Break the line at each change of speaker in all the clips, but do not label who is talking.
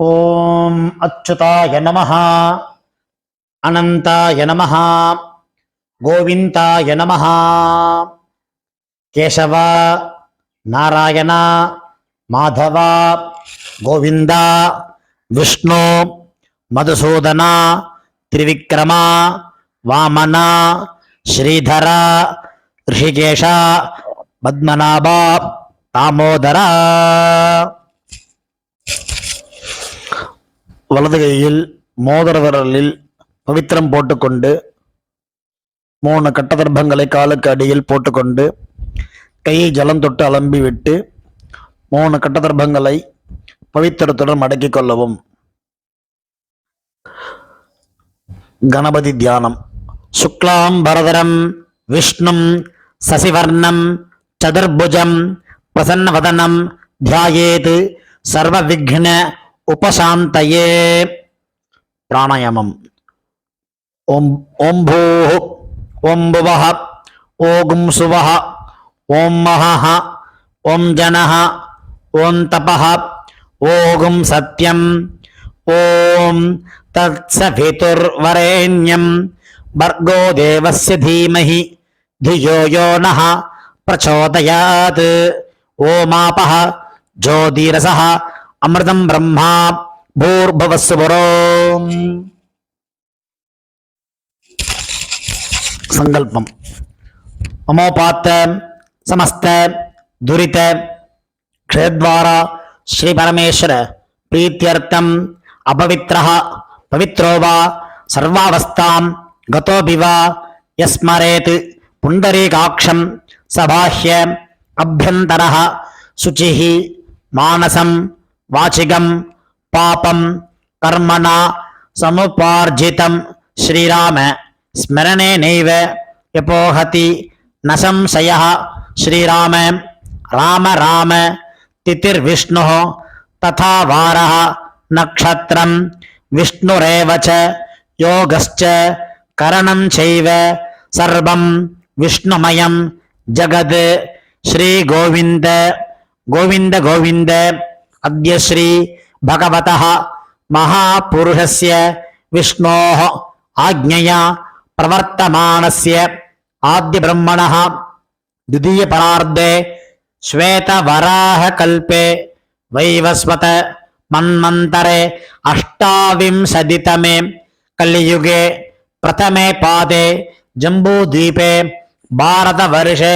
ஓம் அச்சுதாய நமஹ, அனந்தாய நமஹ, கோவிந்தாய நமஹ. கேசவ, நாராயண, மாதவ, கோவிந்தா, விஷ்ணு, மதுசூதன, திரிவிக்ரம, வாமன, ஸ்ரீதர, ரிஷிகேஷ, பத்மநாப, தாமோதர. வலது கையில் மோதிர விரலில் பவித்திரம் போட்டுக்கொண்டு 3 கட்டதர்பங்களை காலுக்கு அடியில் போட்டுக்கொண்டு கையை ஜலம் தொட்டு அலம்பி விட்டு 3 கட்டதர்பங்களை பவித்திரத்துடன் மடக்கிக் கொள்ளவும். கணபதி தியானம். சுக்லாம் பரதரம் விஷ்ணும் சசிவர்ணம் சதுர்புஜம் பிரசன்னவதனம் தியாயேத் சர்வ விக்ன உபசாந்தயே. பிராணாயாமம். ஓம் பூஹ் ஓம் புவஹ ஓம் சுவஹ ஓம் மஹஹ ஓம் ஜனஹ ஓம் தபஹ ஓம் சத்யம் ஓம் தத்சவிதுர்வரேண்யம் பர்கோ தேவஸ்ய தீமஹி धियो यो नः प्रचोदयात्. ओमापः ज्योतिरसः अमृतं ब्रह्मा भूर्भुवस्सुवरोम्. संकल्पम. ममोपात्त समस्त दुरित क्षेत्रद्वारा श्री परमेश्वर प्रीत्यर्थम अपवित्रः पवित्रो वा सर्वावस्थां गतोऽपि वा यस्मरेत् पुंडरीकाक्षं सबाह्य अभ्यन्तरः शुचिः मानसं वाचिकं पापं कर्मणा समुपार्जितं श्रीराम स्मरणेनैव यपोहति न संशयः. श्रीराम राम राम तिथिर्विष्णुः तथा वारः नक्षत्रं विष्णुरेव च योगश्च करणं चैव सर्वं विष्णुमयं जगत्. श्री गोविंद गोविंद गोविंद. अद्य श्री भगवतः महापुरुषस्य विष्णोः आज्ञया प्रवर्तमानस्य आद्य ब्रह्मणः द्वितीय परार्धे श्वेतवराहकल्पे वैवस्वत मन्वन्तरे अष्टाविंशतितमे कलियुगे प्रथमे पादे जम्बूद्वीपे भारतवर्षे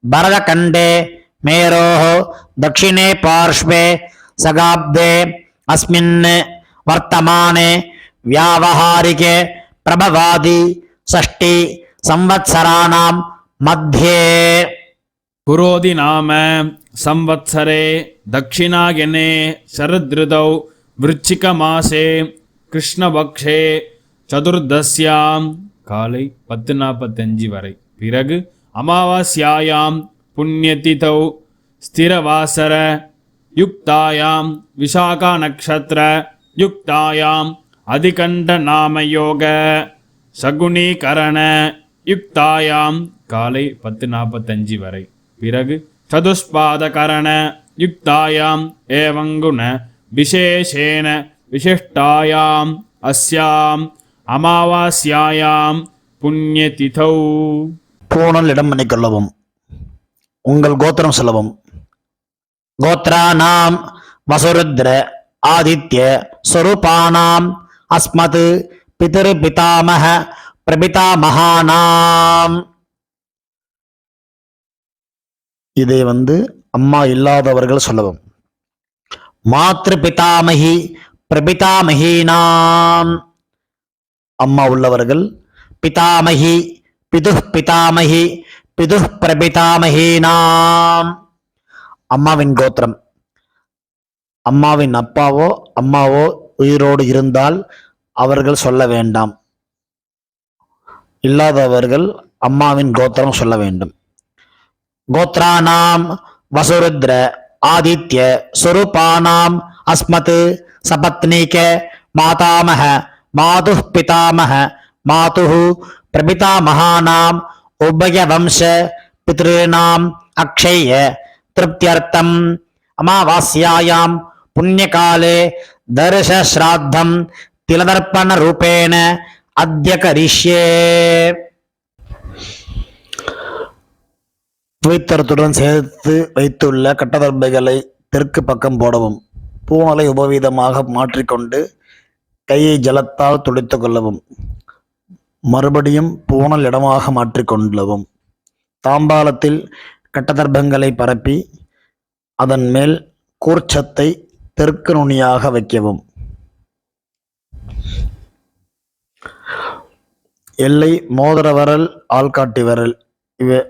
भरतखण्डे मेरोः दक्षिणे पार्श्वे सगाब्दे अस्मिन् वर्तमाने व्यावहारिके प्रभवादि षष्टि संवत्सराणां मध्ये
पुरोधि नाम संवत्सरे दक्षिणायने शरदृतौ वृश्चिकमासे कृष्णपक्षे चतुर्दश्यां காலை 10:45 வரை. பிறகு அமாவாஸ்யாயாம் புண்ணியதிதௌ ஸ்திரவாசர யுக்தாயாம் விசாகா நக்ஷத்ர யுக்தாயாம் அதிகண்ட நாமயோக சகுனீகரண யுக்தாயாம் காலை 10:45 வரை. பிறகு சதுஷ்பாதகரண யுக்தாயாம் ஏவங்குண விசேஷேன விசிஷ்டாயாம் அஸ்யாம் அமாவாஸ்யாயாம் புண்ணியதிதௌ.
பூணல் இடம் பண்ணிக்கொள்ளவும். உங்கள் கோத்திரம் சொல்லவும். கோத்ரானாம் வசுருத்ர ஆதித்ய ஸ்வரூபானாம் அஸ்மத் பிதர் பிதாமஹ பிரபிதாமஹானாம். இதை அம்மா இல்லாதவர்கள் சொல்லவும். மாத்ரு பிதாமகி பிரபிதாமஹீனாம். அம்மா உள்ளவர்கள் பிதாமகி பிதுஹ் பிதாமகி பிதுஹ் பிரபிதாமஹீனாம். அம்மாவின் கோத்திரம். அம்மாவின் அப்பாவோ அம்மாவோ உயிரோடு இருந்தால் அவர்கள் சொல்ல வேண்டாம். இல்லாதவர்கள் அம்மாவின் கோத்திரம் சொல்ல வேண்டும். கோத்ரானாம் வசுருத்ர ஆதித்ய ஸ்வரூபானாம் அஸ்மத் சபத்னீக மாதாமஹ மாதுஹ் பிதாமஹ மாதுஹு பிரபிதாமஹானாம் உபயவம்ச பித்ருணாம் அக்ஷய திருப்தியர்த்தம் அமாவாஸ்யாயாம் புண்ணியகாலே दर्श श्राद्धं तिलदर्पण रूपेण अद्य करिष्ये. புவித்தரத்துடன் சேர்த்து வைத்துள்ள கட்டதர்பைகளை தெற்கு பக்கம் போடவும். பூனலை உபவீதமாக மாற்றிக்கொண்டு கையை ஜலத்தால் துடைத்து கொள்ளவும். மறுபடியும் பூனல் இடமாக மாற்றிக்கொள்ளவும். தாம்பாலத்தில் கட்டதர்பங்களை பரப்பி அதன் மேல் கூர்ச்சத்தை தெற்கு நுனியாக வைக்கவும். எல்லை மோதிர விரல், ஆள்காட்டி விரல்,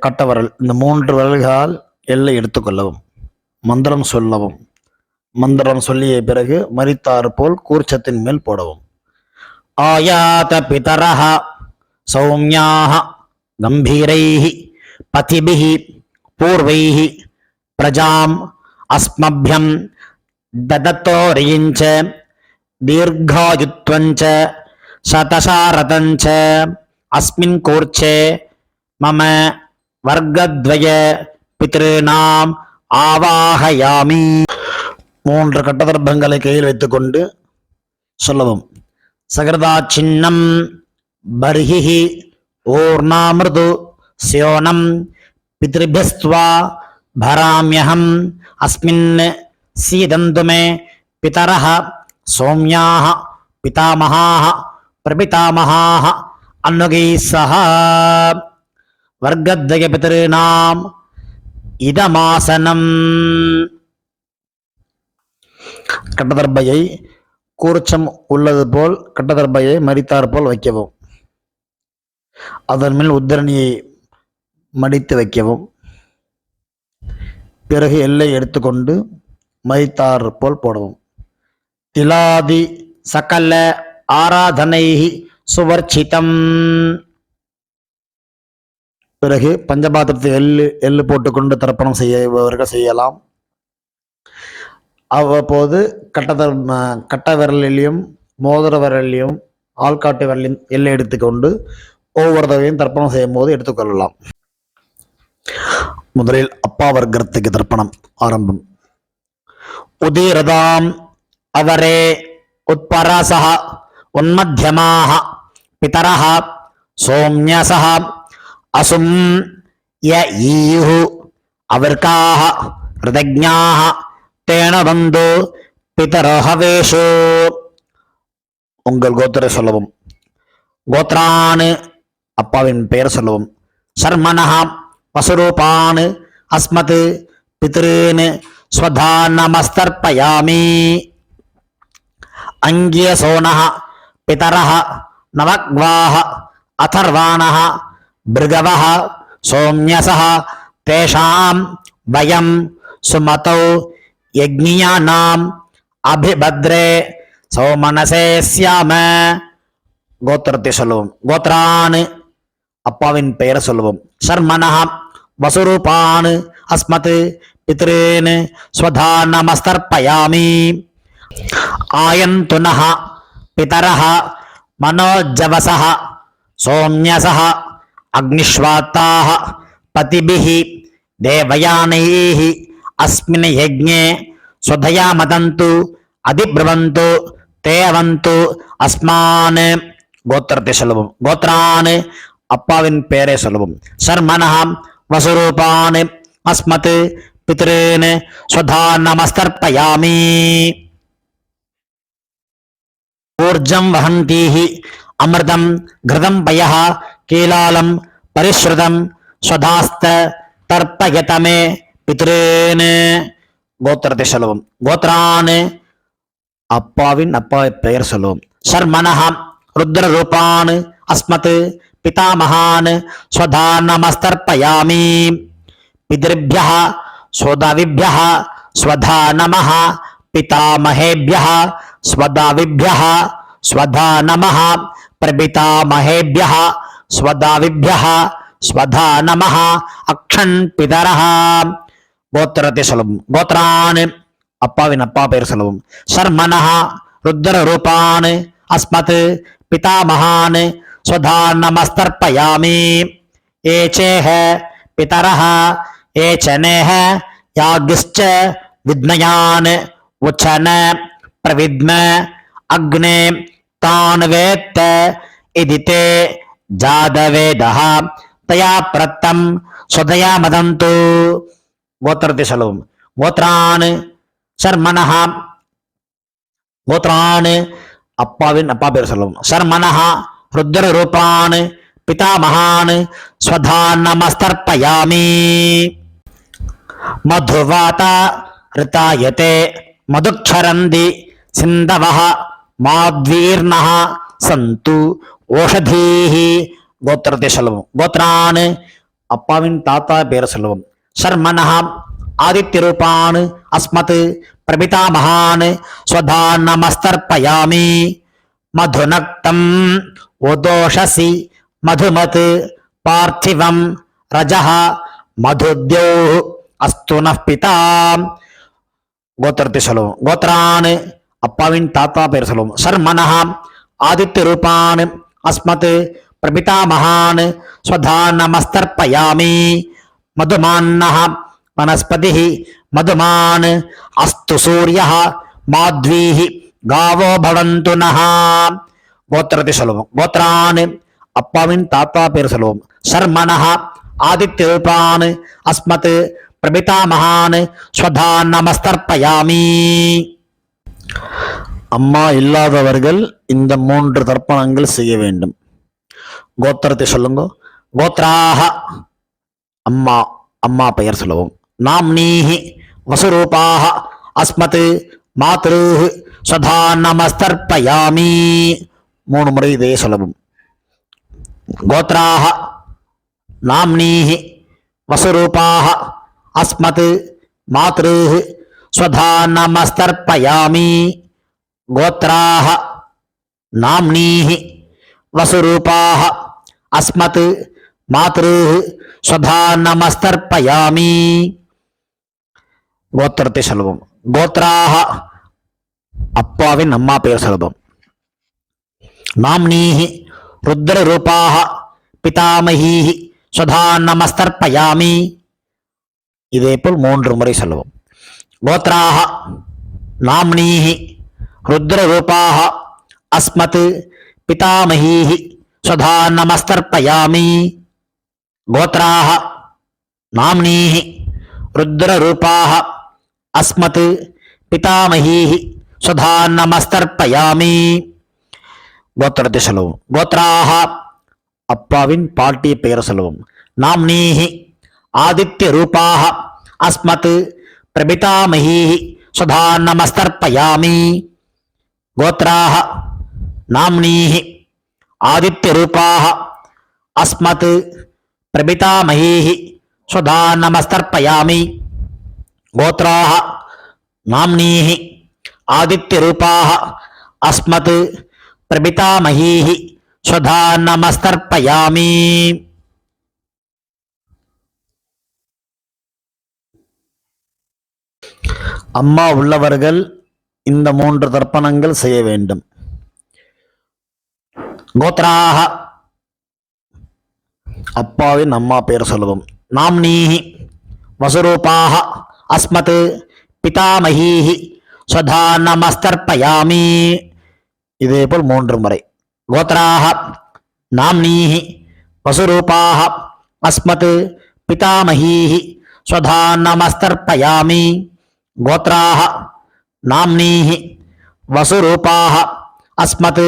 கட்டவரல், இந்த 3 விரல்களால் எல்லை எடுத்துக்கொள்ளவும். மந்திரம் சொல்லவும். மந்திரம் சொல்லிய பிறகு மரித்தாறு போல் கூர்ச்சத்தின் மேல் போடவும். ஆயாத பிதரஹ சௌம்யாஹ கம்பீரைஹி பதிபிஹி பூர்வைஹி பிரஜாம் அஸ்மப்யம் ததத்தோரியிஞ்ச தீர்காயுத்வஞ்ச சதசாரதஞ்ச அஸ்மின் கூர்ச்சே மம வர்க்கத்வய பித்ருநாம் ஆவாஹயாமி. 3 கட்டதர்பங்களை கையில் வைத்துக்கொண்டு சொல்லவும். சகிருதா சின்னம் பர்ஹிஹி ஊர்ணாமிருது ஸ்யோனம் பித்ருபியஸ்த்வா பராம்யஹம் அஸ்மின் சீதந்து மே பிதரஹ சௌம்யாஹ பிதாமஹாஹ பிரபிதாமஹாஹ அன்னுகைः சஹ வர்க்கத்வய பித்ருநாம் இதமாசனம். கட்டதர்பையை கூர்ச்சம் உள்ளது போல் கட்டதர்பையை மரித்தார் போல் வைக்கவும். அதன் மேல் உத்தரணியை மடித்து வைக்கவும். பிறகு எல்லை எடுத்துக்கொண்டு மரித்தார் போல் போடவும். திலாதி சகல ஆராதனை சுவர்ச்சிதம். பிறகு பஞ்சபாத்திரத்தை எள்ளு போட்டுக்கொண்டு தர்ப்பணம் செய்யவர்கள் செய்யலாம். அவ்வப்போது கட்ட விரலிலையும் மோதிர விரலிலையும் ஆள்காட்டு விரலையும் எல்லை எடுத்துக்கொண்டு ஒவ்வொரு தடவையும் தர்ப்பணம் செய்யும் போது எடுத்துக்கொள்ளலாம். முதலில் அப்பா வர்க்கத்துக்கு தர்ப்பணம் ஆரம்பம். உதீரதாம் அவரே உட்பரசஹ உன்மத்தியமாஹ பிதரஹ சோம்யசஹ அசும் ய ஈஹு அவர்காஹ ரிதஜ்ஞாஹ தேன பந்து பிதரஹவேஷு. உங்கள் கோத்திரை சொல்லவும். கோத்ரானு அப்பாவின் பெயர் சொல்லவும். சர்மனஹ வசுரூபான் அஸ்மத் பித்ருன் ஸ்வதா நமஸ்தர்ப்பயாமி. அங்கியசோனஹ பிதரஹ நவக்வாஹ அதர்வாணஹ பிருகவஹ சோம்யசஹ தேஷாம் வயம் சுமதௌ யக்ஞியானாம் அபிபத்ரே சோமனசே ஸ்யாம. கோத்திரத்தை சொல்லுவோம். கோத்ரான் அப்பாவின் பெயரை சொல்லுவோம். சர்மனஹ வசுரூபான் அஸ்மத் பித்ருன் ஸ்வதா நமஸ்தர்ப்பயாமி. ஆயந்துனஹ பிதரஹ மனோஜவசஹ சோம்யசஹ அக்னிஷ்வாத்தாஹ பதிபிஹி தேவயானைः அஸ்மின் யஜ்ஞே ஸ்வதயா மதந்து அதிப்ரவந்து தேவந்து அஸ்மான். கோத்திரத்தை சொல்லுவோம். கோத்ரான் அப்பாவின் பெயரை சொல்லுவோம். சர்மனஹ வசுரூபான் அஸ்மத் பித்ருன் ஸ்வதா நமஸ்தர்ப்பயாமி. ஊர்ஜம் வஹந்தீஹி அமிர்தம் கிருதம் பயஹ கீலாலம் பரிஸ்ருதம் ஸ்வதாஸ்த தர்ப்பயதமே பித்ருன். கோத்திரத்தை சொல்லுவோம். கோத்ரான் அப்பாவின் பெயர் சொல்லுவோம். சர்மனஹ ருத்ர ரூபான் அஸ்மத் பிதாமகான் ஸ்வதா நமஸ்தர்ப்பயாமி. பித்ருभ्यः ஸ்வதாவிभ्यः ஸ்வதா நமः பிதாமஹேभ्यः ஸ்வதாவிभ्यः ஸ்வதா நமः பிரபிதாமஹேभ्यः ஸ்வதாவிभ्यः ஸ்வதா நமः அக்ஷன் பிதரஹ. கோத்திரத்தை சொல்லவும். கோத்ரான் அப்பாவின் பெயர் சொல்லவும். சர்மனஹ ருத்ர ரூபான் அஸ்மத் பிதாமகான் ஸ்வதா நமஸ்தர்ப்பயாமி. ஏச்சேஹ பிதரஹ ஏச்சனேஹ யாக்ஞ்ச்ச வித்மயான் உச்சன प्रविद्म अग्ने तान् वेत्त इति ते जातवेदः तया प्रत्तं स्वदया मदन्तु. கோத்திரத்தை சொல்லவும். கோத்ரான் சர்மனஹ, கோத்ரான் அப்பாவின் அப்பா பேர் சொல்லவும். சர்மனஹ ருத்ர ரூபான் பிதாமகான் ஸ்வதான் நமஸ்தர்ப்பயாமி. மதுவாத ரிதாயதே மதுக்ஷரந்தி சிந்தவஹ மாத்வீர்ணஹ சந்து ஓஷதீஹி. கோத்திரத்தை சொல்லவும். கோத்ரான் அப்பாவின் தாத்தா பேர் சொல்லவும். சர்மனஹ ஆதித்ய ரூபான் அஸ்மத் பிரபிதாமகான் ஸ்வதான் நமஸ்தர்ப்பயாமி. மதுநக்தம் உதோஷசி மதுமத் பார்த்திவம் ரஜஹ மதுத்யோ அஸ்து நः பிதா. கோத்திரத்தை சொல்லவும். கோத்ரான் அப்பாவின் தாத்தா பேர் சொல்லவும். சர்மனஹ ஆதித்ய ரூபான் அஸ்மத் பிரபிதாமகான் ஸ்வதான் நமஸ்தர்ப்பயாமி. மதுமான்னஹ वनस्पतिः मधुमान् अस्तु सूर्यः माध्वीः गावो भवन्तु नः. கோத்திரத்தை சொல்லுவோம். கோத்ரான் அப்பாவின் தாத்தா பேர் சொல்லுவோம். சர்மனஹ ஆதித்ய ரூபான் அஸ்மத் பிரபிதாமகான் ஸ்வதான் நமஸ்தர்ப்பயாமி. அம்மா இல்லாதவர்கள் இந்த 3 தர்ப்பணங்கள் செய்ய வேண்டும். கோத்திரத்தை சொல்லுங்க. கோத்ராஹ அம்மா, அம்மா பெயர் சொல்லுவோம். நாம்னீஹி வசுரூபாஹ அஸ்மத் மாத்ருஹ் ஸ்வதான் நமஸ்தர்ப்பயாமி. 3 முறை இதே சொல்லவும். கோத்ராஹ நாம்னீஹி வசுரூபாஹ அஸ்மத் மாத்ருஹ் ஸ்வதான் நமஸ்தர்ப்பயாமி. கோத்ராஹ நாம்னீஹி வசுரூபாஹ அஸ்மத் மாத்ருஹ் ஸ்வதான் நமஸ்தர்ப்பயாமி. கோத்திரத்தை சொல்லுவோம். கோத்ராஹ அப்பாவின் அம்மா பெயர் சொல்லுவோம். நாம்னீஹி ருத்ர ரூபாஹ பிதாமஹீஹி ஸ்வதான் நமஸ்தர்ப்பயாமி. இதேபோல் 3 முறை சொல்லுவோம். கோத்ராஹ நாம்னீஹி ருத்ர ரூபாஹ அஸ்மத் பிதாமஹீஹி ஸ்வதான் நமஸ்தர்ப்பயாமி. கோத்ராஹ நாம்னீஹி ருத்ர ரூபாஹ அஸ்மத் பிதாமஹீஹி ஸ்வதான் நமஸ்தர்ப்பயாமி. கோத்திரத்தை சொல்லுவோம். கோத்ராஹ அப்பாவின் பாட்டிய பெயர் சொல்லுவோம். நாம்னீஹி ஆதித்ய ரூபாஹ அஸ்மத் பிரபிதாமஹீஹி ஸ்வதான் நமஸ்தர்ப்பயாமி. கோத்ராஹ நாம்னீஹி ஆதித்ய ரூபாஹ அஸ்மத் பிரபிதாமஹீஹி ஸ்வதான் நமஸ்தர்ப்பயாமி. கோத்ராஹ நாம்னீஹி ஆதித்ய ரூபாஹ அஸ்மத் பிரபிதாமஹீஹி ஸ்வதான் நமஸ்தர்ப்பயாமி. அம்மா உள்ளவர்கள் இந்த 3 தர்ப்பணங்கள் செய்ய வேண்டும். கோத்ராஹ அப்பாவின் அம்மா பெயர் சொல்லுவோம். நாம்னீஹி வசுரூபாஹ அஸ்மத் பிதாமஹீஹி ஸ்வதான் நமஸ்தர்ப்பயாமி. இதேபோல் 3 முறை. கோத்ராஹ நாம்னீஹி வசுரூபாஹ அஸ்மத் பிதாமஹீஹி ஸ்வதான் நமஸ்தர்ப்பயாமி. கோத்ராஹ நாம்னீஹி வசுரூபாஹ அஸ்மத்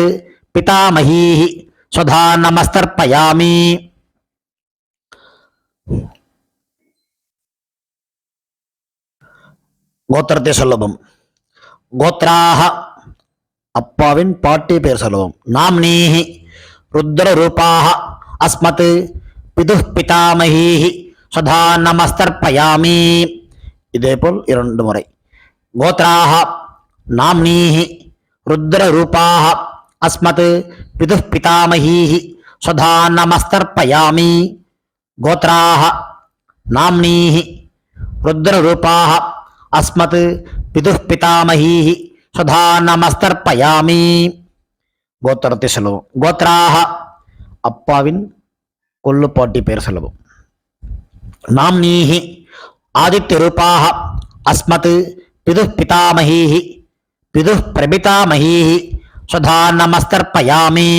பிதாமஹீஹி ஸ்வதான் நமஸ்தர்ப்பயாமி. கோத்திரத்தை சொல்லவும். கோத்ராஹ அப்பாவின் பாட்டி பெயர் சொல்லுவோம். நாம்னீஹி ருத்ர ரூபாஹ அஸ்மத் பிதுஹ் பிதாமஹீஹி ஸ்வதான் நமஸ்தர்ப்பயாமி. இதேபோல் 2 முறை. கோத்ராஹ நாம்னீஹி ருத்ர ரூபாஹ அஸ்மத் பிதுஹ் பிதாமஹீஹி ஸ்வதான் நமஸ்தர்ப்பயாமி. கோத்ராஹ நாம்னீஹி ருத்ர ரூபாஹ அஸ்மத் பிதுஹ் பிதாமஹீஹி ஸ்வதான் நமஸ்தர்ப்பயாமி. கோத்திரத்தை சொல்லுவோம். கோத்ராஹ அப்பாவின் கொள்ளுப்பாட்டி பெயர் சொல்லுவோம். நாம்னீஹி ஆதித்ய ரூபாஹ அஸ்மத் பிதுஹ் பிதாமஹீஹி पितुः प्रपितामहीः स्वधा नमस्तर्पयामि।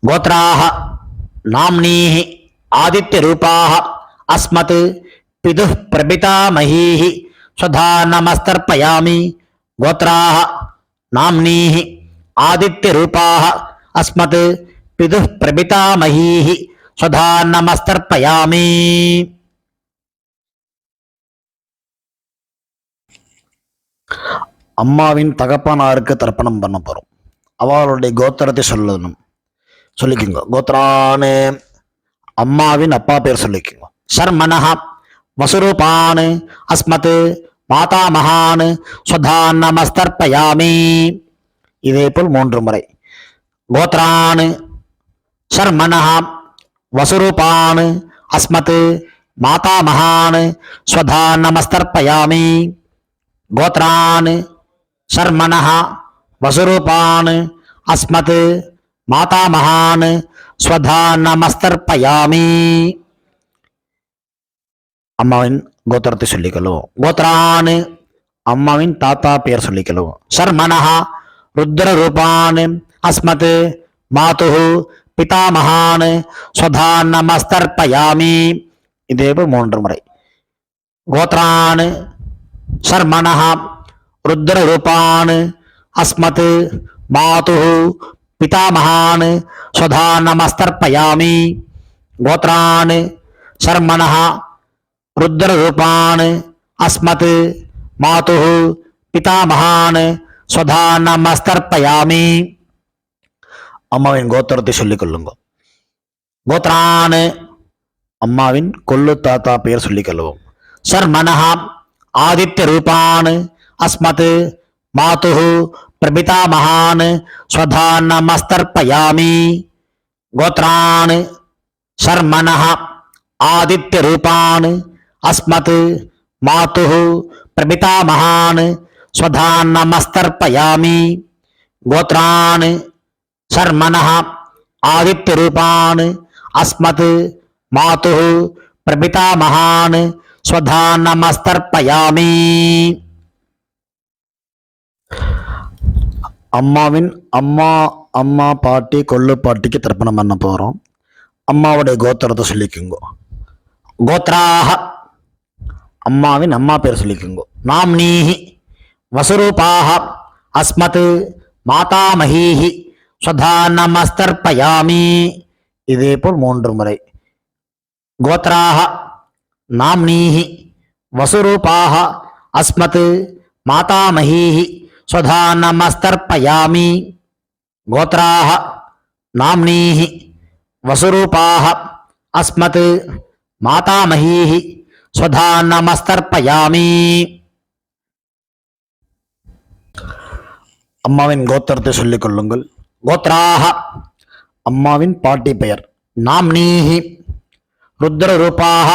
गोत्राः नाम्नीः आदित्यरूपाः अस्मत् पितुः प्रपितामहीः स्वधा नमस्तर्पयामि। गोत्राः नाम्नीः आदित्यरूपाः अस्मत् पितुः प्रपितामहीः स्वधा नमस्तर्पयामि। அம்மாவின் தகப்பனாருக்கு தர்ப்பணம் பண்ண போறோம். அவளுடைய கோத்திரத்தை சொல்லிக்குங்க. கோத்ரானு அம்மாவின் அப்பா பேர் சொல்லிக்குங்க. சர்மனஹ வசுரூபான் அஸ்மத் மாதாமகான் ஸ்வதா நமஸ்தர்ப்பயாமி. இதே போல் 3 முறை. கோத்ரான் சர்மனஹ வசுரூபான் அஸ்மத் மாதாமகான் ஸ்வதா நமஸ்தர்ப்பயாமி. गोत्रान् शर्मणः वसुरूपान् अस्मत् मातामहान् स्वधा नमस्तर्पयामि. அம்மாவின் கோத்திரத்தை சொல்லிக்கொள்வோம். கோத்ரான் அம்மாவின் தாத்தா பெயர் சொல்லிக்கொள்வோம். शर्मणः रुद्ररूपान् अस्मत् मातुः पितामहान् स्वधा नमस्तर्पयामि. இதேபோல் 3 முறை. கோத்ரான் शर्मणः रुद्ररूपान् अस्मत् मातुः पितामहान् स्वधा नमस्तर्पयामि. गोत्रान् शर्मणः रुद्ररूपान् अस्मत् मातुः पितामहान् स्वधा नमस्तर्पयामि. அம்மாவின் கோத்திரத்தை சொல்லிக் கொள்ளுங்க. கோத்ரான் அம்மாவின் கொள்ளு தாத்தா பெயர் சொல்லிக் கொள்வோம். शर्मणः आदित्यरूपान् अस्मत् मातुः प्रपितामहान् स्वधा नमस्तर्पयामि. गोत्रान् शर्मणः आदित्यरूपान् अस्मत् मातुः प्रपितामहान् स्वधा नमस्तर्पयामि. गोत्रान् शर्मणः आदित्यरूपान् अस्मत् मातुः प्रपितामहान् स्वधा नमस्तर्पयामि. அம்மாவின் அம்மா பாட்டி கொள்ளு பாட்டிக்கு தர்ப்பணம் பண்ண போறோம். அம்மாவுடைய கோத்திரத்தை சொல்லிக்குங்க. கோத்ராஹ அம்மாவின் அம்மா பேர் சொல்லிக்குங்க. நாம்னீஹி வசுரூபாஹ அஸ்மத் மாதாமஹீஹி ஸ்வதா நமஸ்தர்ப்பயாமி. இதே போல் 3 முறை. கோத்ராஹ नाम्नीः वसुरूपाः अस्मत् मातामहीः स्वधा नमस्तर्पयामि. गोत्राः नाम्नीः वसुरूपाः अस्मत् मातामहीः स्वधा नमस्तर्पयामि. அம்மாவின் கோத்திரத்தை சொல்லிக் கொள்ளுங்கள். கோத்ராஹ அம்மாவின் பாட்டி பெயர். நாம்னீஹி रुद्ररूपाः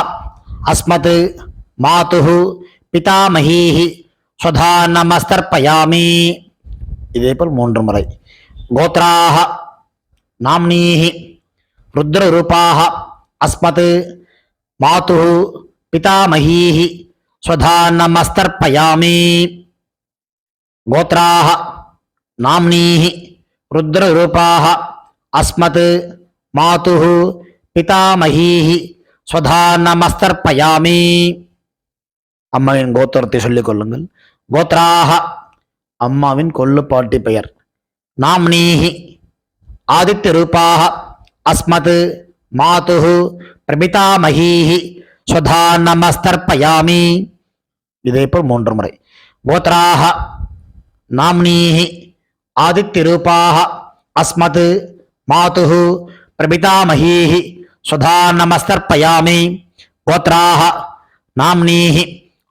अस्मत् मातुः पितामहीः स्वधा नमस्तर्पयामि. இதே போல் 3 முறை. கோத்ராஹ நாம்னீஹ रुद्ररूपाः अस्मत् मातुः पितामहीः स्वधा नमस्तर्पयामि. गोत्राः नाम्नीः रुद्ररूपाः अस्मत् मातुः पितामहीः स्वधा नमस्तर्पयामि. அம்மாவின் கோத்திரத்தை சொல்லிக் கொள்ளுங்கள். கோத்ராஹ அம்மாவின் கொள்ளு பாட்டி பெயர். நாம்னீஹி ஆதித்யரூபாஹ அஸ்மத் மாதுः பிரபிதாமஹீஹி ஸ்வதா நமஸ்தர்ப்பயாமி. இதே போல் 3 முறை. கோத்ராஹ நாம்னீஹி ஆதித்யரூபாஹ அஸ்மத் மாதுः பிரபிதாமஹீஹி ஸ்வதா நமஸ்தர்ப்பயாமி. கோத்ராஹ நாம்னீஹி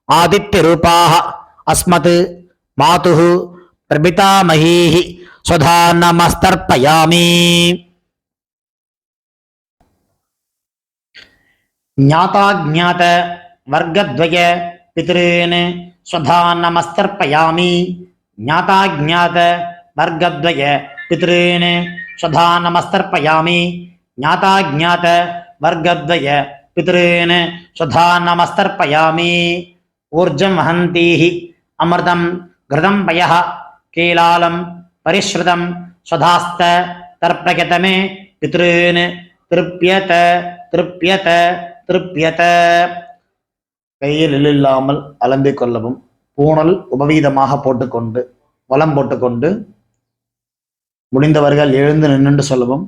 ஆதித்யரூபாஹ அஸ்மத் மாதுः பிரபிதாமஹீஹி ஸ்வதா நமஸ்தர்ப்பயாமி. ஞாதாஜ்ஞாத வர்க்கத்வய பித்ருன் ஸ்வதா நமஸ்தர்ப்பயாமி. ஞாதாஜ்ஞாத வர்க்கத்வய பித்ருன் ஸ்வதா நமஸ்தர்ப்பயாமி. ஞாதாஜ்ஞாத வர்க்கத்வய பித்ருன் ஸ்வதா நமஸ்தர்ப்பயாமி. ஊர்ஜம் வஹந்தீஹி அமிர்தம்
घृतं पयः कीलालं परिश्रुतं स्वधास्त तर्पयतमे पितॄन् திருப்பியத திருப்பியத திருப்பியத.
கையில் எள்ளில்லாமல் அலம்பிக் கொள்ளவும். பூணல் உபவீதமாக போட்டுக்கொண்டு வலம் போட்டுக்கொண்டு முடிந்தவர்கள் எழுந்து நின்று சொல்லவும்,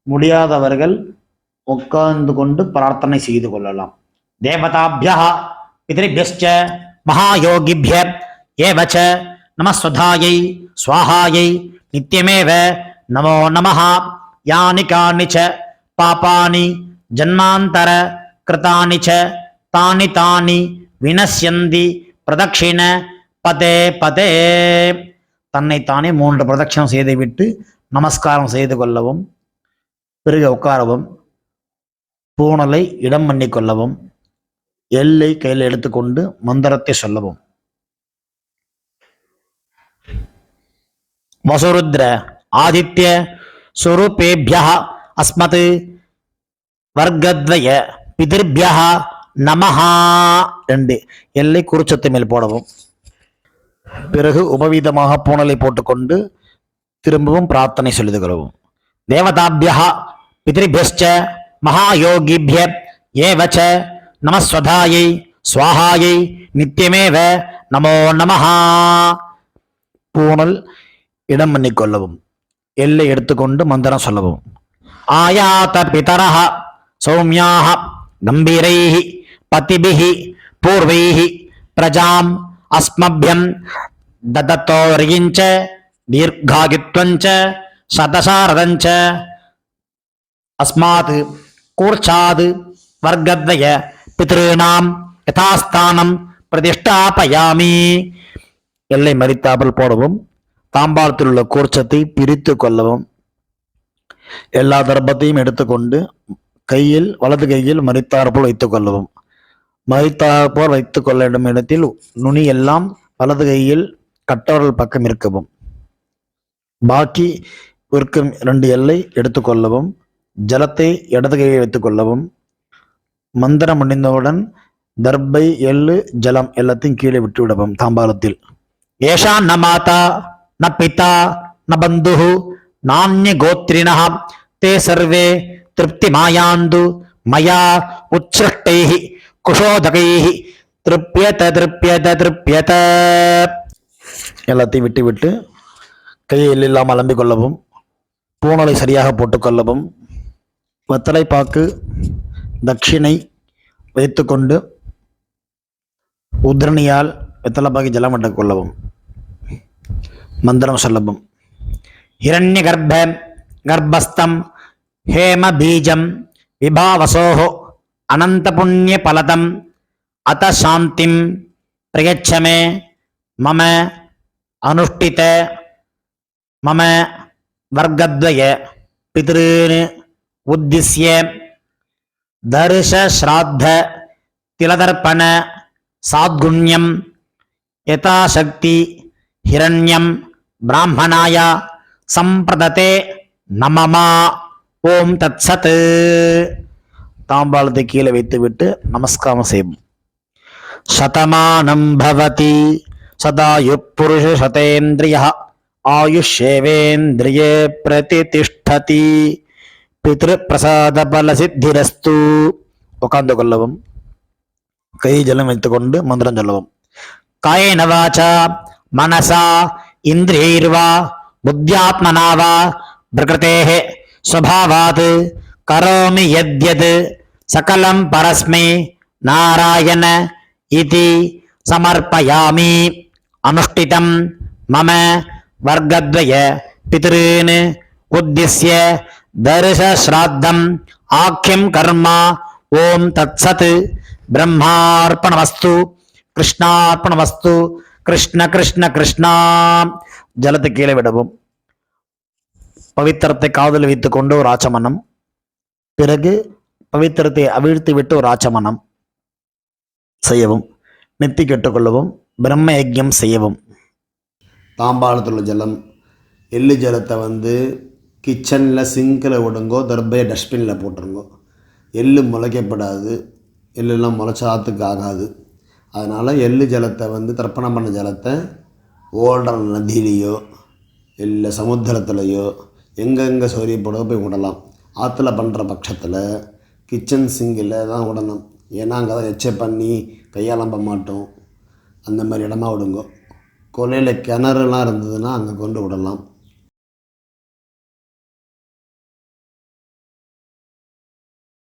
முடியாதவர்கள் உட்கார்ந்து கொண்டு பிரார்த்தனை செய்து கொள்ளலாம்.
தேவதாபியः பிதृभ्यश्च महायोगिभ्य एव च नमस्वधायै स्वाहायै नित्यमेव नमो नमः. यानि कानि च पापानि जन्मान्तर कृतानि च तानि तानि विनश्यन्ति प्रदक्षिण पदे पदे.
தன்னைத்தானே 3 பிரதட்சணம் செய்துவிட்டு நமஸ்காரம் செய்து கொள்ளவும். பிறகு உட்காரவும். பூணலை இடம் பண்ணி கொள்ளவும். எல்லை கையில் எடுத்துக்கொண்டு மந்திரத்தை சொல்லவும்.
वसुरुद्र आदित्य स्वरूपेभ्यः अस्मत् वर्गद्वय पितृभ्यः நமஹ.
2 எல்லை குறிச்சத்து மேல் போடவும். பிறகு உபவீதமாக பூணலை போட்டுக்கொண்டு திரும்பவும் பிரார்த்தனை சொல்லிது கொள்ளவும்.
தேவதாபியः பிதृभ्यश्च महायोगिभ्य एव च नमस्वधायै स्वाहायै नित्यमेव नमो नमः.
பூணல் இடம் பண்ணி கொள்ளவும். எல்லை எடுத்துக்கொண்டு மந்திரம் சொல்லவும்.
आयात पितरः सौम्याः गम्भीरैः पतिभिः पूर्वैः प्रजाम् अस्मभ्यं ददतोर्यञ्च दीर्घायुत्वञ्च शतशारदञ्च अस्मात् कूर्चाद् वर्गद्वय पितॄणां यथास्थानं प्रतिष्ठापयामि.
எல்லை மறித்தாமல் போடவும். தாம்பாளத்தில் உள்ள கூர்ச்சத்தை பிரித்து கொள்ளவும். எல்லா தர்ப்பத்தையும் எடுத்துக்கொண்டு கையில் வலது கையில் மறித்தாற்போல் வைத்துக் கொள்ளவும். மறித்தாற்போல் வைத்துக் கொள்ள வேண்டும் இடத்தில் நுனி எல்லாம் வலது கையில் கட்டவரல் பக்கம் இருக்கவும். பாக்கி இருக்கும் 2 எல்லை எடுத்துக்கொள்ளவும். ஜலத்தை இடது கையில் வைத்துக் கொள்ளவும். மந்திரம் முடிந்தவுடன் தர்பை எள்ளு ஜலம் எல்லாத்தையும் கீழே விட்டு விடவும். தாம்பாளத்தில்
ஏஷா ந மாதா ந பிதா ந பந்துः நான்ய கோத்ரிணः தே சர்வே திருப்திமாயாந்து மயா உச்ச்ருஷ்டைः குஷோதகைः திருப்யத திருப்யத திருப்யத.
எல்லாத்தையும் விட்டு விட்டு கையில் இல்லாமல் அலம்பிக் கொள்ளவும். பூணலை சரியாக போட்டுக்கொள்ளவும். வெத்தலை பாக்கு தட்சிணை வைத்துக்கொண்டு உத்ரணியால் வெத்தலை பாக்கி ஜலம் விட்டுக் கொள்ளவும். மந்திரம் சொல்லவும்.
हिरण्य गर्भ गर्भस्थम हेम बीजम विभावसोः अनंत पुण्य फलदम अत शांतिम प्रयच्छ मे मम अनुष्ठित मम वर्गद्वय पितॄन् उद्दिश्य दर्श श्राद्ध तिलदर्पण साद्गुण्यम यथाशक्ति हिरण्यम ब्राह्मणाय சம்பிரததே நமமா. ஓம் தத் சத்.
தாம்பாளத்தை கீழே வைத்துவிட்டு நமஸ்காரம் செய்யும்.
சதமானம் பவதி சதாயு புருஷ சதேந்திரிய ஆயுஷேவேந்திரியே பிரதிதிஷ்டதி பித்ரு பிரசாத பல சித்திரஸ்து.
உட்கார்ந்து கொள்ளவும். கை ஜலம் வைத்துக்கொண்டு மந்திரம் சொல்லவும்.
காயேன வாசா மனசா இந்திரியைர்வா बुद्ध्यात्मना वा प्रकृतेः स्वभावात् करोमि यद्यत् सकलं परस्मै नारायण इति समर्पयामि. अनुष्ठितं मम वर्गद्वय पितॄन् उद्दिश्य दर्शश्राद्धम् आख्यं कर्म. ओम तत्सत्. ब्रह्मार्पणमस्तु कृष्णार्पणमस्तु. कृष्ण कृष्ण कृष्णा.
ஜலத்தை கீழே விடவும். பவித்திரத்தை காதல் வைத்துக் கொண்டு ஒரு ஆச்சமனம். பிறகு பவித்திரத்தை அவிழ்த்து விட்டு ஒரு ஆச்சமனம் செய்யவும். நெத்தி கெட்டுக்கொள்ளவும். பிரம்ம யஜ்யம் செய்யவும். தாம்பாளத்தில் உள்ள ஜலம் எள்ளு ஜலத்தை கிச்சனில் சிங்கில் விடுங்கோ, தர்பையை டஸ்ட்பினில் போட்டுருங்கோ. எள்ளு முளைக்கப்படாது. எள்ளெல்லாம் முளைச்சாத்துக்கு ஆகாது. அதனால் எள்ளு ஜலத்தை தர்ப்பணம் பண்ண ஜலத்தை
ஓடுற நதியிலையோ இல்லை சமுத்திரத்துலையோ எங்கெங்கே சௌரியப்படவோ போய் விடலாம். ஆற்றுல பண்ணுற பட்சத்தில் கிச்சன் சிங்கில் தான் விடணும். ஏன்னா அங்கே தான் எச்ச பண்ணி கையாளம்ப மாட்டோம். அந்த மாதிரி இடமா விடுங்க. கொல்லையில் கிணறுலாம் இருந்ததுன்னா அங்கே கொண்டு விடலாம்.